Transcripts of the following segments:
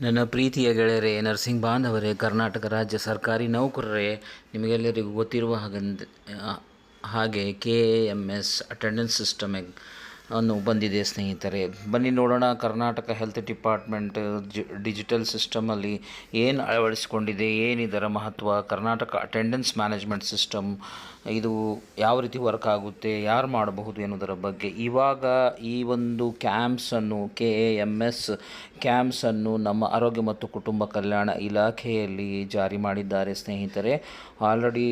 ನನ್ನ ಪ್ರೀತಿಯ ಗೆಳೆಯರೇ, ನರ್ಸಿಂಗ್ ಬಾಂಧವರೇ, ಕರ್ನಾಟಕ ರಾಜ್ಯ ಸರ್ಕಾರಿ ನೌಕರರೇ, ನಿಮಗೆಲ್ಲರಿಗೂ ಗೊತ್ತಿರುವ ಹಾಗೆ KAMS ಅಟೆಂಡೆನ್ಸ್ ಸಿಸ್ಟಮ್ ಅನ್ನು ಬಂದಿದೆ ಸ್ನೇಹಿತರೆ. ಬನ್ನಿ ನೋಡೋಣ ಕರ್ನಾಟಕ ಹೆಲ್ತ್ ಡಿಪಾರ್ಟ್ಮೆಂಟ್ ಡಿಜಿಟಲ್ ಸಿಸ್ಟಮಲ್ಲಿ ಏನು ಅಳವಡಿಸಿಕೊಂಡಿದೆ, ಏನಿದರ ಮಹತ್ವ, ಕರ್ನಾಟಕ ಅಟೆಂಡೆನ್ಸ್ ಮ್ಯಾನೇಜ್ಮೆಂಟ್ ಸಿಸ್ಟಮ್ ಇದು ಯಾವ ರೀತಿ ವರ್ಕ್ ಆಗುತ್ತೆ, ಯಾರು ಮಾಡಬಹುದು ಎನ್ನುವುದರ ಬಗ್ಗೆ. ಇವಾಗ ಈ ಒಂದು ಕ್ಯಾಂಪ್ಸನ್ನು KAMS ಕ್ಯಾಂಪ್ಸನ್ನು ನಮ್ಮ ಆರೋಗ್ಯ ಮತ್ತು ಕುಟುಂಬ ಕಲ್ಯಾಣ ಇಲಾಖೆಯಲ್ಲಿ ಜಾರಿ ಮಾಡಿದ್ದಾರೆ ಸ್ನೇಹಿತರೆ. ಆಲ್ರೆಡಿ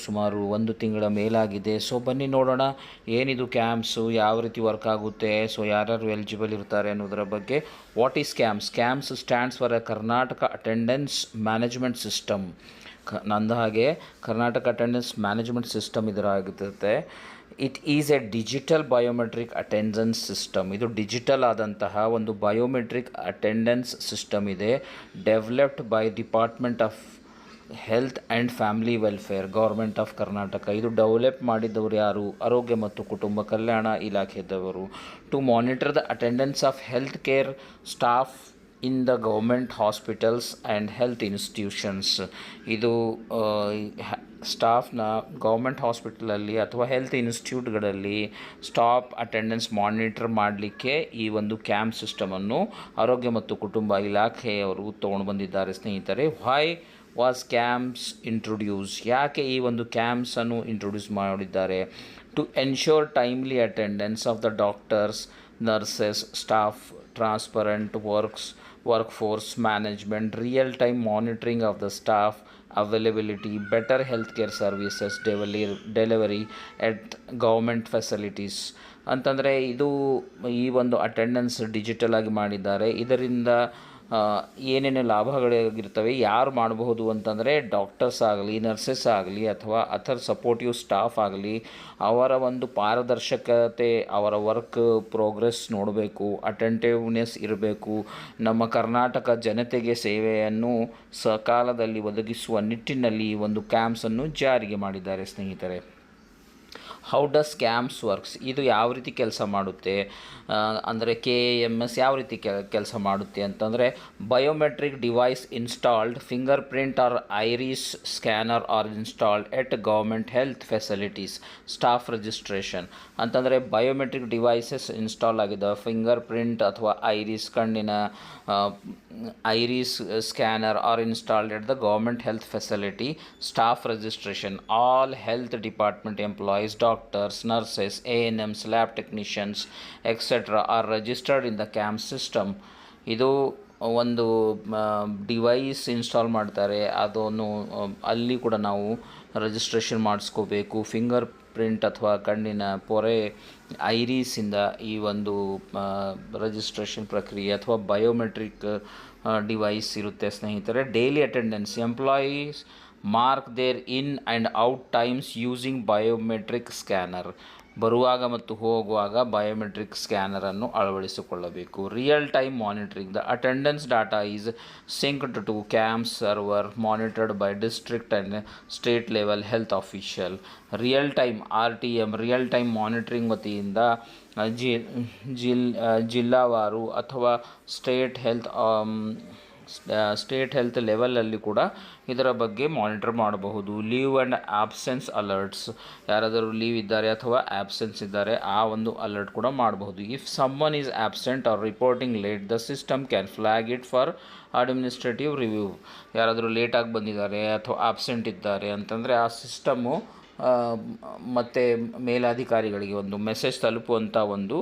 ಸುಮಾರು 1 ತಿಂಗಳ ಮೇಲಾಗಿದೆ. ಸೊ ಬನ್ನಿ ನೋಡೋಣ ಏನಿದು ಕ್ಯಾಂಪ್ಸು, ಯಾವ ರೀತಿ ವರ್ಕ್ ಆಗುತ್ತೆ, ಸೊ ಯಾರ್ಯಾರು ಎಲಿಜಿಬಲ್ ಇರ್ತಾರೆ ಅನ್ನೋದರ ಬಗ್ಗೆ. What is KAMPS? KAMPS stands for a Karnataka attendance management system. ನಂದ ಹಾಗೆ ಕರ್ನಾಟಕ ಅಟೆಂಡೆನ್ಸ್ ಮ್ಯಾನೇಜ್ಮೆಂಟ್ ಸಿಸ್ಟಮ್ ಇದರಾಗಿರುತ್ತೆ. It is a digital biometric attendance system. ಇದು ಡಿಜಿಟಲ್ ಆದಂತಹ ಒಂದು ಬಯೋಮೆಟ್ರಿಕ್ ಅಟೆಂಡೆನ್ಸ್ ಸಿಸ್ಟಮ್ ಇದೆ. Developed by department of health and family welfare, government of Karnataka. ಇದು develop ಮಾಡಿದವರು ಯಾರು? ಆರೋಗ್ಯ ಮತ್ತು ಕುಟುಂಬ ಕಲ್ಯಾಣ ಇಲಾಖೆದವರು. To monitor the attendance of health care staff in the government hospitals and health institutions. ಇದು ಸ್ಟಾಫ್ನ ಗೌರ್ಮೆಂಟ್ ಹಾಸ್ಪಿಟಲಲ್ಲಿ ಅಥವಾ ಹೆಲ್ತ್ ಇನ್ಸ್ಟಿಟ್ಯೂಟ್ಗಳಲ್ಲಿ ಸ್ಟಾಫ್ ಅಟೆಂಡೆನ್ಸ್ ಮಾನಿಟರ್ ಮಾಡಲಿಕ್ಕೆ ಈ ಒಂದು ಕ್ಯಾಂಪ್ ಸಿಸ್ಟಮನ್ನು ಆರೋಗ್ಯ ಮತ್ತು ಕುಟುಂಬ ಇಲಾಖೆಯವರು ತೊಗೊಂಡು ಬಂದಿದ್ದಾರೆ ಸ್ನೇಹಿತರೆ. Why was camps introduce? ಯಾಕೆ ಈ ಒಂದು ಕ್ಯಾಂಪ್ಸನ್ನು ಇಂಟ್ರೊಡ್ಯೂಸ್ ಮಾಡಿದ್ದಾರೆ? To ensure timely attendance of the doctors, nurses, staff, transparent workforce management, real-time monitoring of the staff availability, better healthcare services delivery at government facilities. ಅಂತಂದರೆ ಇದು ಈ ಒಂದು ಅಟೆಂಡೆನ್ಸ್ ಡಿಜಿಟಲ್ ಆಗಿ ಮಾಡಿದ್ದಾರೆ. ಇದರಿಂದ ಏನೇನು ಲಾಭಗಳಿರ್ತವೆ, ಯಾರು ಮಾಡಬಹುದು ಅಂತಂದರೆ ಡಾಕ್ಟರ್ಸ್ ಆಗಲಿ, ನರ್ಸಸ್ ಆಗಲಿ ಅಥವಾ ಅದರ್ ಸಪೋರ್ಟಿವ್ ಸ್ಟಾಫ್ ಆಗಲಿ, ಅವರ ಒಂದು ಪಾರದರ್ಶಕತೆ, ಅವರ ವರ್ಕ್ ಪ್ರೋಗ್ರೆಸ್ ನೋಡಬೇಕು, ಅಟೆಂಟಿವ್ನೆಸ್ ಇರಬೇಕು. ನಮ್ಮ ಕರ್ನಾಟಕ ಜನತೆಗೆ ಸೇವೆಯನ್ನು ಸಕಾಲದಲ್ಲಿ ಒದಗಿಸುವ ನಿಟ್ಟಿನಲ್ಲಿ ಈ ಒಂದು ಕ್ಯಾಂಪ್ಸನ್ನು ಜಾರಿಗೆ ಮಾಡಿದ್ದಾರೆ ಸ್ನೇಹಿತರೆ. How does camps works? ಇದು ಯಾವ ರೀತಿ ಕೆಲಸ ಮಾಡುತ್ತೆ ಅಂದರೆ KAMS ಯಾವ ರೀತಿ ಕೆಲಸ ಮಾಡುತ್ತೆ ಅಂತಂದರೆ, biometric device installed, finger print or iris scanner are installed at government health facilities, staff registration. ಅಂತಂದರೆ ಬಯೋಮೆಟ್ರಿಕ್ ಡಿವೈಸಸ್ ಇನ್ಸ್ಟಾಲ್ ಆಗಿದೆ, ಫಿಂಗರ್ ಪ್ರಿಂಟ್ ಅಥವಾ ಐರಿಸ್ ಕಣ್ಣಿನ iris scanner are installed at the government health facility, staff registration. All health department employees, doctors, nurses, ANMs, lab technicians, etc. are registered in the CAMS system. ಇದು ಒಂದು device install ಮಾಡ್ತಾರೆ, ಅದನ್ನು ಅಲ್ಲಿ ಕೂಡ ನಾವು registration ಮಾಡಿಸ್ಕೋಬೇಕು. Finger print ಅಥವಾ ಕಣ್ಣಿನ ಪೊರೆ ಐರಿಸಿಂದ ಈ ಒಂದು ರಿಜಿಸ್ಟ್ರೇಷನ್ ಪ್ರಕ್ರಿಯೆ ಅಥವಾ ಬಯೋಮೆಟ್ರಿಕ್ ಡಿವೈಸ್ ಇರುತ್ತೆ ಸ್ನೇಹಿತರೆ. Daily attendance, employees mark their in and out times using biometric scanner. ಬರುವಾಗ ಮತ್ತು ಹೋಗುವಾಗ ಬಯೋಮೆಟ್ರಿಕ್ ಸ್ಕ್ಯಾನರನ್ನು ಅಳವಡಿಸಿಕೊಳ್ಳಬೇಕು. Real time monitoring, the attendance data is synced to KAMPS server, monitored by district and state level health official. Real time RTM real time monitoring ವತಿಯಿಂದ ಜಿಲ್ಲಾವಾರು ಅಥವಾ state health ಲೆವೆಲಲ್ಲಿ ಕೂಡ ಇದರ ಬಗ್ಗೆ ಮಾನಿಟರ್ ಮಾಡಬಹುದು. ಲೀವ್ ಆ್ಯಂಡ್ ಆಬ್ಸೆನ್ಸ್ ಅಲರ್ಟ್ಸ್, ಯಾರಾದರೂ leave ಇದ್ದಾರೆ ಅಥವಾ ಆಬ್ಸೆನ್ಸ್ ಇದ್ದಾರೆ ಆ ಒಂದು ಅಲರ್ಟ್ ಕೂಡ ಮಾಡಬಹುದು. If someone is absent or reporting late, the system can flag it for administrative review. ಯಾರಾದರೂ ಲೇಟಾಗಿ ಬಂದಿದ್ದಾರೆ ಅಥವಾ ಆಬ್ಸೆಂಟ್ ಇದ್ದಾರೆ ಅಂತಂದರೆ ಆ ಸಿಸ್ಟಮ್ಮು ಮತ್ತು ಮೇಲಾಧಿಕಾರಿಗಳಿಗೆ ಒಂದು ಮೆಸೇಜ್ ತಲುಪುವಂಥ ಒಂದು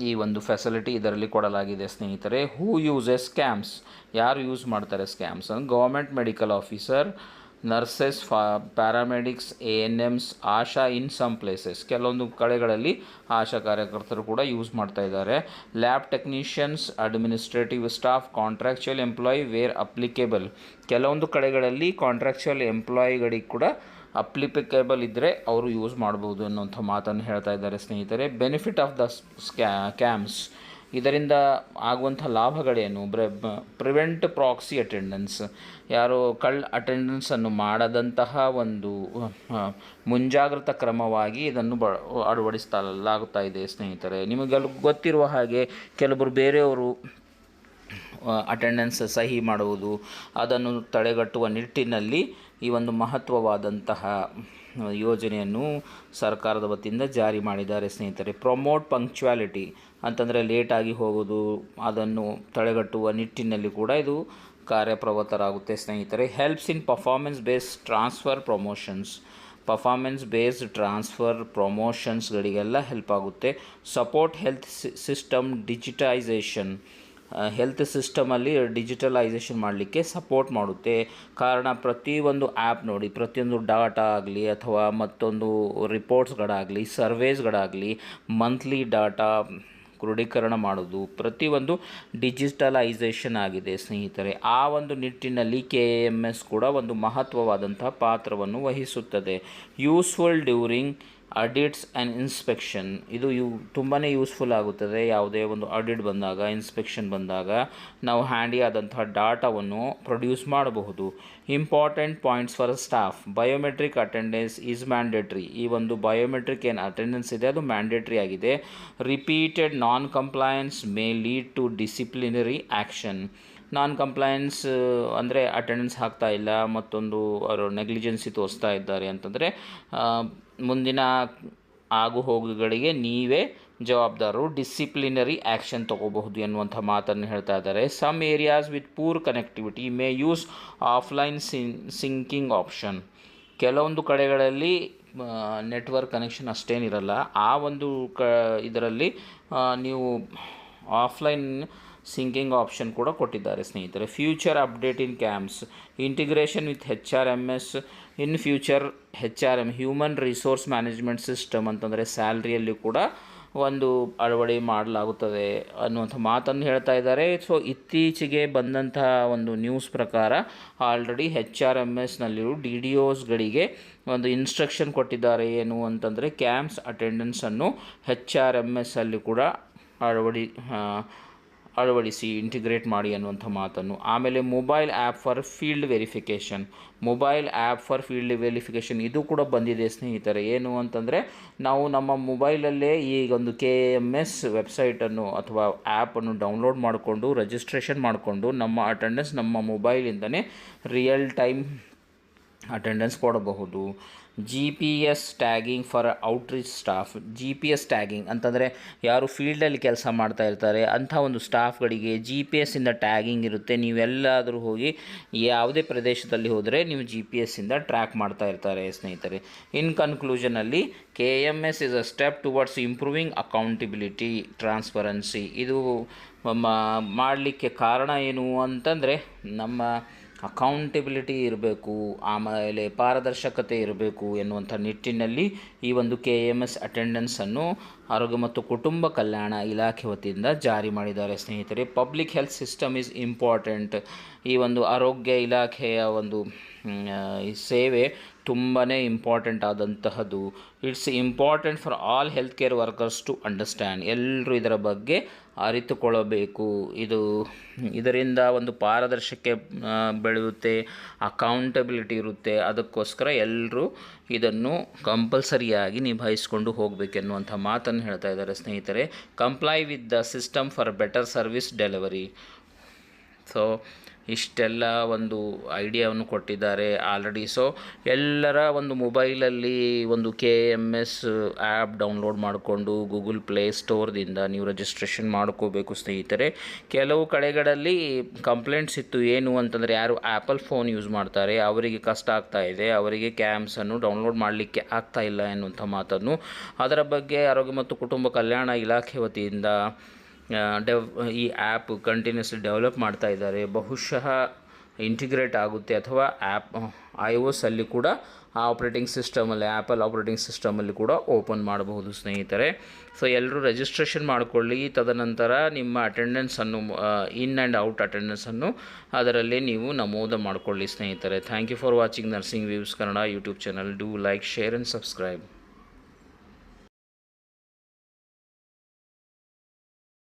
ಈ ಒಂದು ಫೆಸಿಲಿಟಿ ಇದರಲ್ಲಿ ಕೊಡಲಾಗಿದೆ ಸ್ನೇಹಿತರೆ. Who uses camps? ಯಾರು ಯೂಸ್ ಮಾಡ್ತಾರೆ scams? Government medical officer, nurses, paramedics, ANMs, ASHA in some places. ಕೆಲವೊಂದು ಕಡೆಗಳಲ್ಲಿ ಆಶಾ ಕಾರ್ಯಕರ್ತರು ಕೂಡ ಯೂಸ್ ಮಾಡ್ತಾ ಇದ್ದಾರೆ. Lab technicians, administrative staff, contractual employee where applicable. ಕೆಲವೊಂದು ಕಡೆಗಳಲ್ಲಿ ಕಾಂಟ್ರಾಕ್ಚುಯಲ್ ಎಂಪ್ಲಾಯಿಗಳಿಗೆ ಕೂಡ ಅಪ್ಲಿಕೇಬಲ್ ಇದ್ದರೆ ಅವರು ಯೂಸ್ ಮಾಡ್ಬೋದು ಅನ್ನೋಂಥ ಮಾತನ್ನು ಹೇಳ್ತಾ ಇದ್ದಾರೆ ಸ್ನೇಹಿತರೆ. ಬೆನಿಫಿಟ್ ಆಫ್ ದ ಕ್ಯಾಂಪ್ಸ್, ಇದರಿಂದ ಆಗುವಂಥ ಲಾಭಗಳೇನು? ಪ್ರಿವೆಂಟ್ ಪ್ರಾಕ್ಸಿ ಅಟೆಂಡೆನ್ಸ್, ಯಾರು ಅಟೆಂಡೆನ್ಸನ್ನು ಮಾಡದಂತಹ ಒಂದು ಮುಂಜಾಗ್ರತಾ ಕ್ರಮವಾಗಿ ಇದನ್ನು ಅಳವಡಿಸಲಾಗುತ್ತಾ ಇದೆ ಸ್ನೇಹಿತರೆ. ನಿಮಗೆಲ್ಲ ಗೊತ್ತಿರುವ ಹಾಗೆ ಕೆಲವರು ಬೇರೆಯವರು ಅಟೆಂಡೆನ್ಸ್ ಸಹಿ ಮಾಡುವುದು ಅದನ್ನು ತಡೆಗಟ್ಟುವ ನಿಟ್ಟಿನಲ್ಲಿ ಈ ಒಂದು ಮಹತ್ವವಾದಂತಹ ಯೋಜನೆಯನ್ನು ಸರ್ಕಾರದ ವತಿಯಿಂದ ಜಾರಿ ಮಾಡಿದ್ದಾರೆ ಸ್ನೇಹಿತರೆ. ಪ್ರಮೋಟ್ ಪಂಕ್ಚುಯಾಲಿಟಿ ಅಂತಂದರೆ ಲೇಟಾಗಿ ಹೋಗೋದು ಅದನ್ನು ತಡೆಗಟ್ಟುವ ನಿಟ್ಟಿನಲ್ಲಿ ಕೂಡ ಇದು ಕಾರ್ಯಪ್ರವೃತ್ತರಾಗುತ್ತೆ ಸ್ನೇಹಿತರೆ. Helps in performance based transfer ಪ್ರಮೋಷನ್ಸ್ಗಳಿಗೆಲ್ಲ ಹೆಲ್ಪ್ ಆಗುತ್ತೆ. Support health system digitization, health ಸಿಸ್ಟಮಲ್ಲಿ ಡಿಜಿಟಲೈಸೇಷನ್ ಮಾಡಲಿಕ್ಕೆ ಸಪೋರ್ಟ್ ಮಾಡುತ್ತೆ. ಕಾರಣ ಪ್ರತಿಯೊಂದು ಆ್ಯಪ್ ನೋಡಿ, ಪ್ರತಿಯೊಂದು ಡಾಟಾ ಆಗಲಿ ಅಥವಾ ಮತ್ತೊಂದು ರಿಪೋರ್ಟ್ಸ್ಗಳಾಗಲಿ ಸರ್ವೇಸ್ಗಳಾಗಲಿ ಮಂತ್ಲಿ ಡಾಟಾ ಕ್ರೋಢೀಕರಣ ಮಾಡೋದು ಪ್ರತಿಯೊಂದು ಡಿಜಿಟಲೈಸೇಷನ್ ಆಗಿದೆ ಸ್ನೇಹಿತರೆ. ಆ ಒಂದು ನಿಟ್ಟಿನಲ್ಲಿ KMS ಕೂಡ ಒಂದು ಮಹತ್ವವಾದಂತಹ ಪಾತ್ರವನ್ನು ವಹಿಸುತ್ತದೆ. Useful during audits and inspection, ಇದು ತುಂಬಾ ಯೂಸ್ಫುಲ್ ಆಗುತ್ತದೆ. ಯಾವುದೇ ಒಂದು ಆಡಿಟ್ ಬಂದಾಗ, ಇನ್ಸ್ಪೆಕ್ಷನ್ ಬಂದಾಗ ನಾವು ಹ್ಯಾಂಡಿ ಆದಂತಹ ಡಾಟಾವನ್ನು ಪ್ರೊಡ್ಯೂಸ್ ಮಾಡಬಹುದು. Important points for staff, biometric attendance is mandatory. ಈ ಒಂದು ಬಯೋಮೆಟ್ರಿಕ್ ಏನು ಅಟೆಂಡೆನ್ಸ್ ಇದೆ ಅದು ಮ್ಯಾಂಡೇಟ್ರಿ ಆಗಿದೆ. Repeated non compliance may lead to disciplinary action. Non compliance ಅಂದರೆ ಅಟೆಂಡೆನ್ಸ್ ಹಾಕ್ತಾ ಇಲ್ಲ, ಮತ್ತೊಂದು ಅವರು ನೆಗ್ಲಿಜೆನ್ಸಿ ತೋರಿಸ್ತಾ ಇದ್ದಾರೆ ಅಂತಂದರೆ ಮುಂದಿನ ಆಗುಹೋಗುಗಳಿಗೆ ನೀವೇ ಜವಾಬ್ದಾರರು, ಡಿಸಿಪ್ಲಿನರಿ ಆ್ಯಕ್ಷನ್ ತೊಗೋಬಹುದು ಎನ್ನುವಂಥ ಮಾತನ್ನು ಹೇಳ್ತಾ ಇದ್ದಾರೆ. Some areas with poor connectivity may use offline syncing option. ಕೆಲವೊಂದು ಕಡೆಗಳಲ್ಲಿ ನೆಟ್ವರ್ಕ್ ಕನೆಕ್ಷನ್ ಅಷ್ಟೇನಿರಲ್ಲ, ಆ ಒಂದು ಇದರಲ್ಲಿ ನೀವು ಆಫ್ಲೈನ್ ಸಿಂಕಿಂಗ್ ಆಪ್ಷನ್ ಕೂಡ ಕೊಟ್ಟಿದ್ದಾರೆ ಸ್ನೇಹಿತರೆ. Future update in camps, integration with HRMS. In future HRM human resource management system ಅಂತಂದರೆ ಸ್ಯಾಲ್ರಿಯಲ್ಲಿ ಕೂಡ ಒಂದು ಅಳವಡಿ ಮಾಡಲಾಗುತ್ತದೆ ಅನ್ನುವಂಥ ಮಾತನ್ನು ಹೇಳ್ತಾ ಇದ್ದಾರೆ. ಸೊ ಇತ್ತೀಚೆಗೆ ಬಂದಂತಹ ಒಂದು ನ್ಯೂಸ್ ಪ್ರಕಾರ ಆಲ್ರೆಡಿ HRMSನಲ್ಲಿರೋ DDOಸ್ಗಳಿಗೆ ಒಂದು ಇನ್ಸ್ಟ್ರಕ್ಷನ್ ಕೊಟ್ಟಿದ್ದಾರೆ. ಏನು ಅಂತಂದರೆ ಕ್ಯಾಂಪ್ಸ್ ಅಟೆಂಡೆನ್ಸನ್ನು HRMSಲ್ಲಿ ಕೂಡ ಅಳವಡಿಸಿ ಇಂಟಿಗ್ರೇಟ್ ಮಾಡಿ ಅನ್ನುವಂಥ ಮಾತನ್ನು. ಆಮೇಲೆ mobile app far field verification ಇದು ಕೂಡ ಬಂದಿದೆ ಸ್ನೇಹಿತರೆ. ಏನು ಅಂತಂದರೆ ನಾವು ನಮ್ಮ ಮೊಬೈಲಲ್ಲೇ ಈಗ ಒಂದು KMS ವೆಬ್ಸೈಟನ್ನು ಅಥವಾ ಆ್ಯಪನ್ನು ಡೌನ್ಲೋಡ್ ಮಾಡಿಕೊಂಡು ರಿಜಿಸ್ಟ್ರೇಷನ್ ಮಾಡಿಕೊಂಡು ನಮ್ಮ ಅಟೆಂಡೆನ್ಸ್ ನಮ್ಮ ಮೊಬೈಲಿಂದನೇ ರಿಯಲ್ ಟೈಮ್ ಅಟೆಂಡೆನ್ಸ್ ಕೊಡಬಹುದು. GPS tagging for outreach staff. GPS tagging ಅಂತಂದರೆ ಯಾರು ಫೀಲ್ಡಲ್ಲಿ ಕೆಲಸ ಮಾಡ್ತಾ ಇರ್ತಾರೆ ಅಂಥ ಒಂದು ಸ್ಟಾಫ್ಗಳಿಗೆ GPS ಟ್ಯಾಗಿಂಗ್ ಇರುತ್ತೆ. ನೀವೆಲ್ಲಾದರೂ ಹೋಗಿ ಯಾವುದೇ ಪ್ರದೇಶದಲ್ಲಿ ಹೋದರೆ ನೀವು GPS ಟ್ರ್ಯಾಕ್ ಮಾಡ್ತಾ ಇರ್ತಾರೆ ಸ್ನೇಹಿತರೆ. ಇನ್ ಕನ್ಕ್ಲೂಷನಲ್ಲಿ KMS is a step towards improving accountability, transparency. ಇದು ಮಾಡಲಿಕ್ಕೆ ಕಾರಣ ಏನು ಅಂತಂದರೆ ನಮ್ಮ ಅಕೌಂಟಬಿಲಿಟಿ ಇರಬೇಕು, ಆಮೇಲೆ ಪಾರದರ್ಶಕತೆ ಇರಬೇಕು ಎನ್ನುವಂಥ ನಿಟ್ಟಿನಲ್ಲಿ ಈ ಒಂದು KMS ಅಟೆಂಡೆನ್ಸನ್ನು ಆರೋಗ್ಯ ಮತ್ತು ಕುಟುಂಬ ಕಲ್ಯಾಣ ಇಲಾಖೆ ವತಿಯಿಂದ ಜಾರಿ ಮಾಡಿದ್ದಾರೆ ಸ್ನೇಹಿತರೆ. Public health system is important. ಈ ಒಂದು ಆರೋಗ್ಯ ಇಲಾಖೆಯ ಒಂದು ಈ ಸೇವೆ ತುಂಬಾ ಇಂಪಾರ್ಟೆಂಟ್ ಆದಂತಹದ್ದು. It's important for all health care workers to understand. ಎಲ್ಲರೂ ಇದರ ಬಗ್ಗೆ ಅರಿತುಕೊಳ್ಳಬೇಕು. ಇದರಿಂದ ಒಂದು ಪಾರದರ್ಶಕತೆ ಬೆಳೆಯುತ್ತೆ, ಅಕೌಂಟಬಿಲಿಟಿ ಇರುತ್ತೆ. ಅದಕ್ಕೋಸ್ಕರ ಎಲ್ಲರೂ ಇದನ್ನು ಕಂಪಲ್ಸರಿಯಾಗಿ ನಿಭಾಯಿಸಿಕೊಂಡು ಹೋಗಬೇಕೆನ್ನುವಂಥ ಮಾತನ್ನು ಹೇಳ್ತಾ ಇದ್ದಾರೆ ಸ್ನೇಹಿತರೆ. Comply with the system for better service delivery. So ಇಷ್ಟೆಲ್ಲ ಒಂದು ಐಡಿಯಾವನ್ನು ಕೊಟ್ಟಿದ್ದಾರೆ ಆಲ್ರೆಡಿ. ಸೊ ಎಲ್ಲರ ಒಂದು ಮೊಬೈಲಲ್ಲಿ ಒಂದು KMS ಆ್ಯಪ್ ಡೌನ್ಲೋಡ್ ಮಾಡಿಕೊಂಡು ಗೂಗಲ್ ಪ್ಲೇ ಸ್ಟೋರ್ದಿಂದ ನೀವು ರಿಜಿಸ್ಟ್ರೇಷನ್ ಮಾಡ್ಕೋಬೇಕು ಸ್ನೇಹಿತರೆ. ಕೆಲವು ಕಡೆಗಳಲ್ಲಿ ಕಂಪ್ಲೇಂಟ್ಸ್ ಇತ್ತು. ಏನು ಅಂತಂದರೆ ಯಾರು ಆ್ಯಪಲ್ ಫೋನ್ ಯೂಸ್ ಮಾಡ್ತಾರೆ ಅವರಿಗೆ ಕಷ್ಟ ಆಗ್ತಾ ಇದೆ, ಅವರಿಗೆ ಕ್ಯಾಮ್ಸನ್ನು ಡೌನ್ಲೋಡ್ ಮಾಡಲಿಕ್ಕೆ ಆಗ್ತಾ ಇಲ್ಲ ಎನ್ನುವಂಥ ಮಾತನ್ನು ಅದರ ಬಗ್ಗೆ ಆರೋಗ್ಯ ಮತ್ತು ಕುಟುಂಬ ಕಲ್ಯಾಣ ಇಲಾಖೆ ವತಿಯಿಂದ ಈ ಆ್ಯಪ್ ಕಂಟಿನ್ಯೂಸ್ಲಿ ಡೆವಲಪ್ ಮಾಡ್ತಾ ಇದ್ದಾರೆ. ಬಹುಶಃ ಇಂಟಿಗ್ರೇಟ್ ಆಗುತ್ತೆ ಅಥವಾ ಆ್ಯಪ್ iOS ಅಲ್ಲಿ ಕೂಡ ಆ ಆಪ್ರೇಟಿಂಗ್ ಸಿಸ್ಟಮಲ್ಲಿ ಆ್ಯಪಲ್ ಆಪ್ರೇಟಿಂಗ್ ಸಿಸ್ಟಮಲ್ಲಿ ಕೂಡ ಓಪನ್ ಮಾಡಬಹುದು ಸ್ನೇಹಿತರೆ. ಸೊ ಎಲ್ಲರೂ ರಿಜಿಸ್ಟ್ರೇಷನ್ ಮಾಡಿಕೊಳ್ಳಿ. ತದನಂತರ ನಿಮ್ಮ ಅಟೆಂಡೆನ್ಸನ್ನು ಇನ್ ಆ್ಯಂಡ್ ಔಟ್ ಅಟೆಂಡೆನ್ಸನ್ನು ಅದರಲ್ಲಿ ನೀವು ನಮೂದು ಮಾಡಿಕೊಳ್ಳಿ ಸ್ನೇಹಿತರೆ. Thank you for watching nursing views Kannada YouTube channel. Do like, share and subscribe.